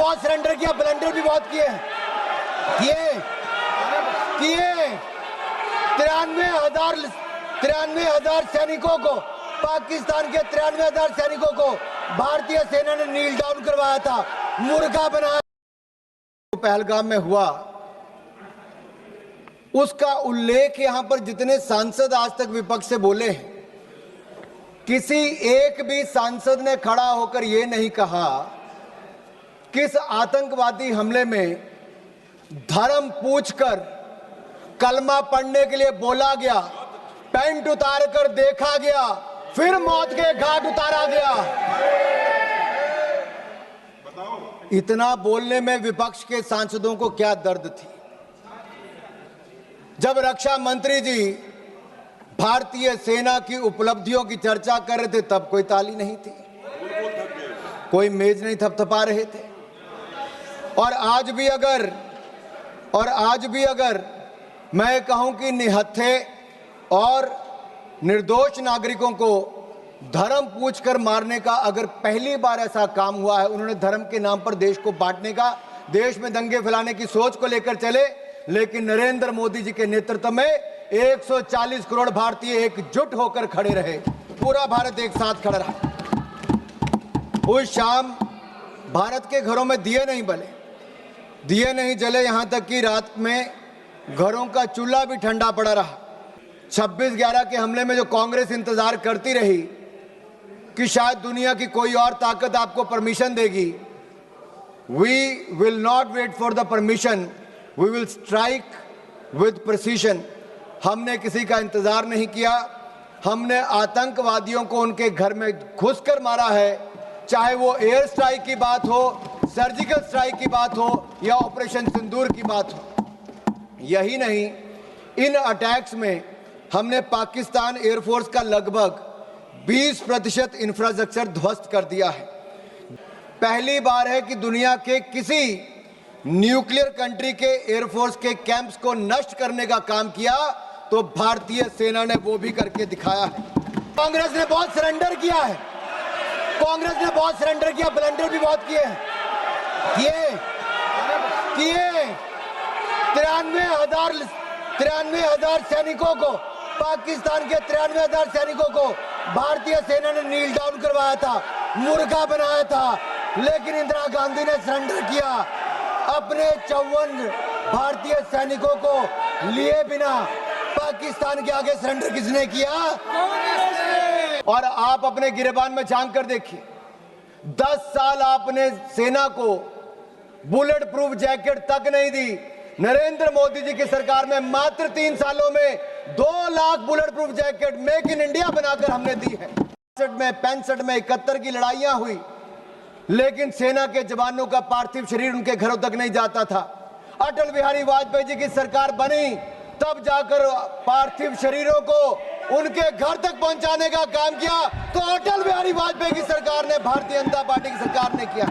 बहुत सरेंडर किया, ब्लंडर भी बहुत किए किए किए 93,000 सैनिकों को, पाकिस्तान के 93,000 सैनिकों को भारतीय सेना ने नील डाउन करवाया था, मुर्गा बनाया। पहलगाम में हुआ उसका उल्लेख यहां पर जितने सांसद आज तक विपक्ष से बोले हैं, किसी एक भी सांसद ने खड़ा होकर यह नहीं कहा कि इस आतंकवादी हमले में धर्म पूछकर कलमा पढ़ने के लिए बोला गया, पैंट उतार कर देखा गया, फिर मौत के घाट उतारा गया। इतना बोलने में विपक्ष के सांसदों को क्या दर्द थी। जब रक्षा मंत्री जी भारतीय सेना की उपलब्धियों की चर्चा कर रहे थे तब कोई ताली नहीं थी, कोई मेज नहीं थपथपा रहे थे। और आज भी अगर मैं कहूं कि निहत्थे और निर्दोष नागरिकों को धर्म पूछकर मारने का अगर पहली बार ऐसा काम हुआ है, उन्होंने धर्म के नाम पर देश को बांटने का, देश में दंगे फैलाने की सोच को लेकर चले, लेकिन नरेंद्र मोदी जी के नेतृत्व में 140 करोड़ भारतीय एकजुट होकर खड़े रहे, पूरा भारत एक साथ खड़ा रहा। उस शाम भारत के घरों में दिए नहीं बले, दिए नहीं जले, यहां तक कि रात में घरों का चूल्हा भी ठंडा पड़ा रहा। 26/11 के हमले में जो कांग्रेस इंतजार करती रही कि शायद दुनिया की कोई और ताकत आपको परमिशन देगी, we will not wait for the permission, we will strike with precision. हमने किसी का इंतजार नहीं किया, हमने आतंकवादियों को उनके घर में घुसकर मारा है, चाहे वो एयर स्ट्राइक की बात हो, सर्जिकल स्ट्राइक की बात हो या ऑपरेशन सिंदूर की बात हो। यही नहीं, इन अटैक्स में हमने पाकिस्तान एयरफोर्स का लगभग 20% इंफ्रास्ट्रक्चर ध्वस्त कर दिया है। पहली बार है कि दुनिया के किसी न्यूक्लियर कंट्री के एयरफोर्स के कैंप्स को नष्ट करने का काम किया तो भारतीय सेना ने वो भी करके दिखाया है। कांग्रेस ने बहुत सरेंडर किया है, कांग्रेस ने बहुत सरेंडर किया, ब्लंडर भी बहुत किए 93,000 सैनिकों को, पाकिस्तान के 93,000 सैनिकों को भारतीय सेना ने नील डाउन करवाया था, मुर्गा बनाया था, लेकिन इंदिरा गांधी ने सरेंडर किया। अपने 54 भारतीय सैनिकों को लिए बिना पाकिस्तान के आगे सरेंडर किसने किया? और आप अपने गिरेबान में झांक कर देखिए, 10 साल आपने सेना को बुलेट प्रूफ जैकेट तक नहीं दी। नरेंद्र मोदी जी की सरकार में मात्र 3 सालों में 2 lakh bullet proof jacket make in India बनाकर हमने दी है। 65 में 71 की लड़ाइयां हुई, लेकिन सेना के जवानों का पार्थिव शरीर उनके घरों तक नहीं जाता था। अटल बिहारी वाजपेयी जी की सरकार बनी, तब जाकर पार्थिव शरीरों को उनके घर तक पहुंचाने का काम किया, तो अटल बिहारी वाजपेयी की सरकार ने, भारतीय जनता पार्टी की सरकार ने किया।